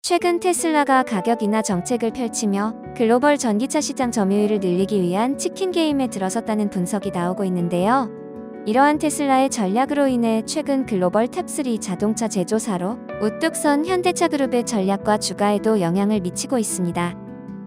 최근 테슬라가 가격 인하 정책을 펼치며 글로벌 전기차 시장 점유율을 늘리기 위한 치킨 게임에 들어섰다는 분석이 나오고 있는데요. 이러한 테슬라의 전략으로 인해 최근 글로벌 탑3 자동차 제조사로 우뚝 선 현대차그룹의 전략과 주가에도 영향을 미치고 있습니다.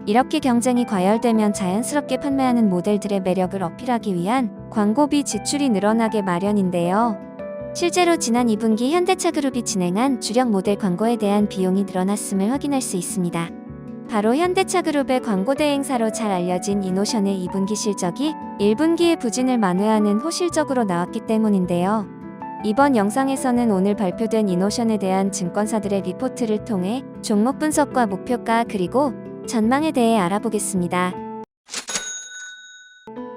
이렇게 경쟁이 과열되면 자연스럽게 판매하는 모델들의 매력을 어필하기 위한 광고비 지출이 늘어나게 마련인데요. 실제로 지난 2분기 현대차그룹이 진행한 주력 모델 광고에 대한 비용이 늘어났음을 확인할 수 있습니다. 바로 현대차그룹의 광고 대행사로 잘 알려진 이노션의 2분기 실적이 1분기의 부진을 만회하는 호실적으로 나왔기 때문인데요. 이번 영상에서는 오늘 발표된 이노션에 대한 증권사들의 리포트를 통해 종목 분석과 목표가 그리고 전망에 대해 알아보겠습니다.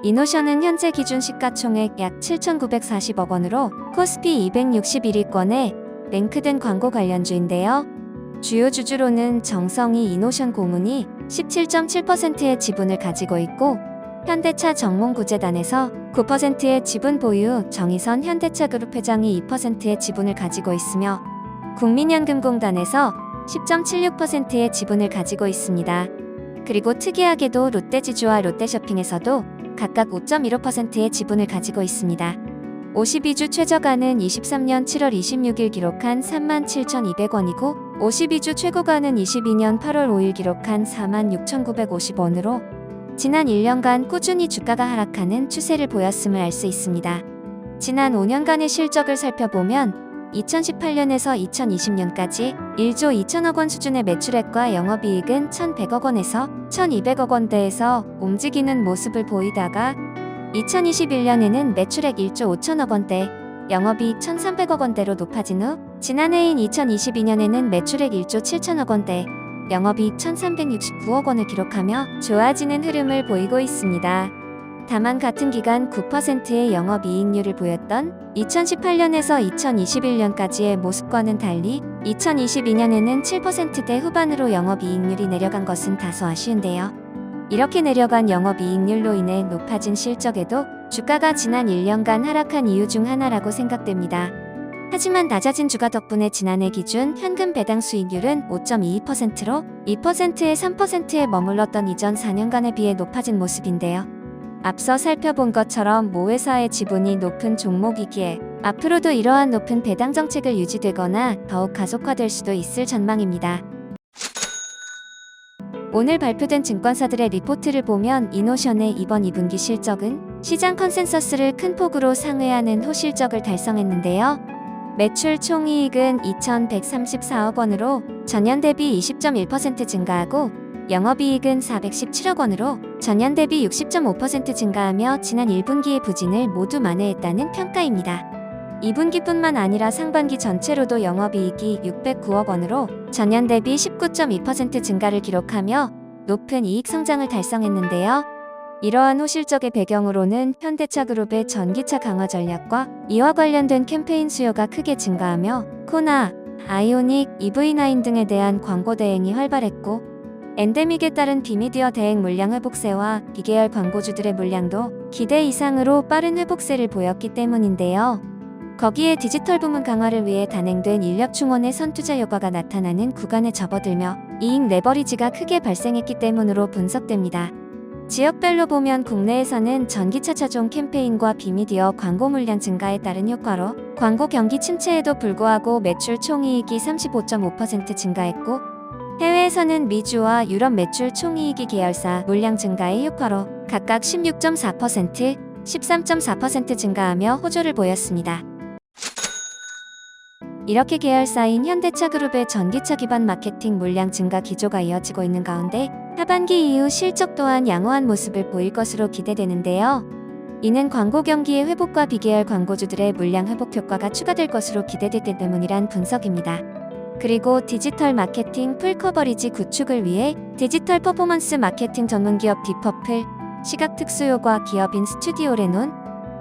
이노션은 현재 기준 시가총액 약 7,940억 원으로 코스피 261위권에 랭크된 광고 관련주인데요. 주요 주주로는 정성이 이노션 고문이 17.7%의 지분을 가지고 있고 현대차 정몽구재단에서 9%의 지분 보유, 정의선 현대차그룹 회장이 2%의 지분을 가지고 있으며 국민연금공단에서 10.76%의 지분을 가지고 있습니다. 그리고 특이하게도 롯데지주와 롯데쇼핑에서도 각각 5.15%의 지분을 가지고 있습니다. 52주 최저가는 23년 7월 26일 기록한 37,200원이고 52주 최고가는 22년 8월 5일 기록한 46,950원으로 지난 1년간 꾸준히 주가가 하락하는 추세를 보였음을 알 수 있습니다. 지난 5년간의 실적을 살펴보면 2018년에서 2020년까지 1조 2천억 원 수준의 매출액과 영업이익은 1,100억 원에서 1,200억 원대에서 움직이는 모습을 보이다가 2021년에는 매출액 1조 5천억 원대, 영업이익 1,300억 원대로 높아진 후 지난해인 2022년에는 매출액 1조 7천억 원대, 영업이익 1,369억 원을 기록하며 좋아지는 흐름을 보이고 있습니다. 다만 같은 기간 9%의 영업이익률을 보였던 2018년에서 2021년까지의 모습과는 달리 2022년에는 7%대 후반으로 영업이익률이 내려간 것은 다소 아쉬운데요. 이렇게 내려간 영업이익률로 인해 높아진 실적에도 주가가 지난 1년간 하락한 이유 중 하나라고 생각됩니다. 하지만 낮아진 주가 덕분에 지난해 기준 현금 배당 수익률은 5.22%로 2%에 3%에 머물렀던 이전 4년간에 비해 높아진 모습인데요. 앞서 살펴본 것처럼 모 회사의 지분이 높은 종목이기에 앞으로도 이러한 높은 배당 정책을 유지되거나 더욱 가속화될 수도 있을 전망입니다. 오늘 발표된 증권사들의 리포트를 보면 이노션의 이번 2분기 실적은 시장 컨센서스를 큰 폭으로 상회하는 호실적을 달성했는데요. 매출 총이익은 2,134억 원으로 전년 대비 20.1% 증가하고 영업이익은 417억 원으로 전년 대비 60.5% 증가하며 지난 1분기의 부진을 모두 만회했다는 평가입니다. 2분기뿐만 아니라 상반기 전체로도 영업이익이 609억 원으로 전년 대비 19.2% 증가를 기록하며 높은 이익 성장을 달성했는데요. 이러한 호실적의 배경으로는 현대차그룹의 전기차 강화 전략과 이와 관련된 캠페인 수요가 크게 증가하며 코나, 아이오닉, EV9 등에 대한 광고 대행이 활발했고 엔데믹에 따른 비미디어 대행 물량 회복세와 비계열 광고주들의 물량도 기대 이상으로 빠른 회복세를 보였기 때문인데요. 거기에 디지털 부문 강화를 위해 단행된 인력 충원의 선투자 효과가 나타나는 구간에 접어들며 이익 레버리지가 크게 발생했기 때문으로 분석됩니다. 지역별로 보면 국내에서는 전기차 차종 캠페인과 비미디어 광고 물량 증가에 따른 효과로 광고 경기 침체에도 불구하고 매출 총이익이 35.5% 증가했고 해외에서는 미주와 유럽 매출 총이익이 계열사 물량 증가의 효과로 각각 16.4%, 13.4% 증가하며 호조를 보였습니다. 이렇게 계열사인 현대차그룹의 전기차 기반 마케팅 물량 증가 기조가 이어지고 있는 가운데 하반기 이후 실적 또한 양호한 모습을 보일 것으로 기대되는데요. 이는 광고 경기의 회복과 비계열 광고주들의 물량 회복 효과가 추가될 것으로 기대되기 때문이란 분석입니다. 그리고 디지털 마케팅 풀 커버리지 구축을 위해 디지털 퍼포먼스 마케팅 전문기업 디퍼플, 시각 특수효과 기업인 스튜디오 레논,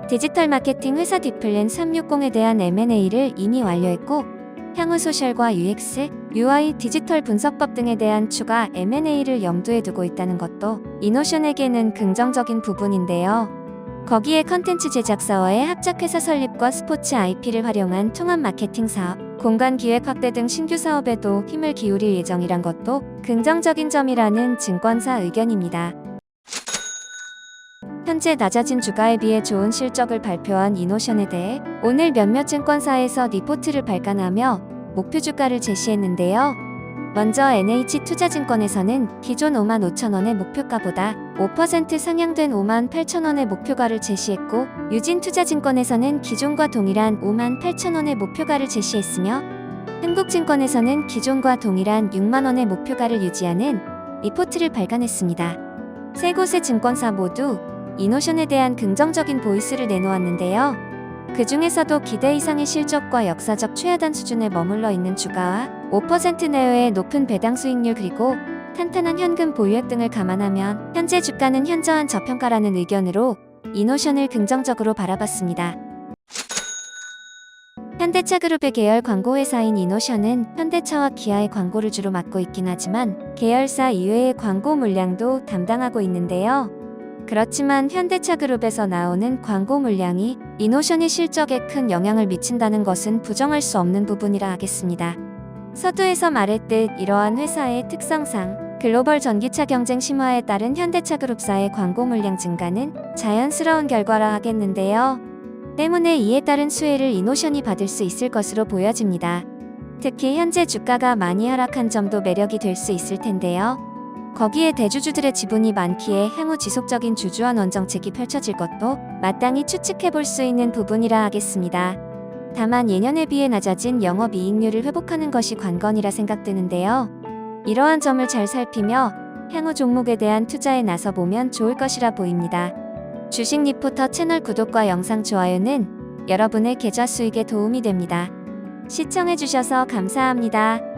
디지털 마케팅 회사 디플랜 360에 대한 M&A를 이미 완료했고 향후 소셜과 UX, UI 디지털 분석법 등에 대한 추가 M&A를 염두에 두고 있다는 것도 이노션에게는 긍정적인 부분인데요. 거기에 컨텐츠 제작사와의 합작회사 설립과 스포츠 IP를 활용한 통합 마케팅 사업, 공간 기획 확대 등 신규 사업에도 힘을 기울일 예정이란 것도 긍정적인 점이라는 증권사 의견입니다. 현재 낮아진 주가에 비해 좋은 실적을 발표한 이노션에 대해 오늘 몇몇 증권사에서 리포트를 발간하며 목표 주가를 제시했는데요. 먼저 NH투자증권에서는 기존 55,000원의 목표가보다 5% 상향된 58,000원의 목표가를 제시했고, 유진투자증권에서는 기존과 동일한 58,000원의 목표가를 제시했으며, 흥국증권에서는 기존과 동일한 6만원의 목표가를 유지하는 리포트를 발간했습니다. 세 곳의 증권사 모두 이노션에 대한 긍정적인 보이스를 내놓았는데요. 그 중에서도 기대 이상의 실적과 역사적 최하단 수준에 머물러 있는 주가와 5% 내외의 높은 배당 수익률, 그리고 탄탄한 현금 보유액 등을 감안하면 현재 주가는 현저한 저평가라는 의견으로 이노션을 긍정적으로 바라봤습니다. 현대차그룹의 계열 광고회사인 이노션은 현대차와 기아의 광고를 주로 맡고 있긴 하지만 계열사 이외의 광고 물량도 담당하고 있는데요. 그렇지만 현대차그룹에서 나오는 광고 물량이 이노션의 실적에 큰 영향을 미친다는 것은 부정할 수 없는 부분이라 하겠습니다. 서두에서 말했듯 이러한 회사의 특성상 글로벌 전기차 경쟁 심화에 따른 현대차그룹사의 광고 물량 증가는 자연스러운 결과라 하겠는데요. 때문에 이에 따른 수혜를 이노션이 받을 수 있을 것으로 보여집니다. 특히 현재 주가가 많이 하락한 점도 매력이 될 수 있을 텐데요. 거기에 대주주들의 지분이 많기에 향후 지속적인 주주환원 정책이 펼쳐질 것도 마땅히 추측해볼 수 있는 부분이라 하겠습니다. 다만 예년에 비해 낮아진 영업이익률을 회복하는 것이 관건이라 생각되는데요. 이러한 점을 잘 살피며 향후 종목에 대한 투자에 나서보면 좋을 것이라 보입니다. 주식 리포터 채널 구독과 영상 좋아요는 여러분의 계좌 수익에 도움이 됩니다. 시청해주셔서 감사합니다.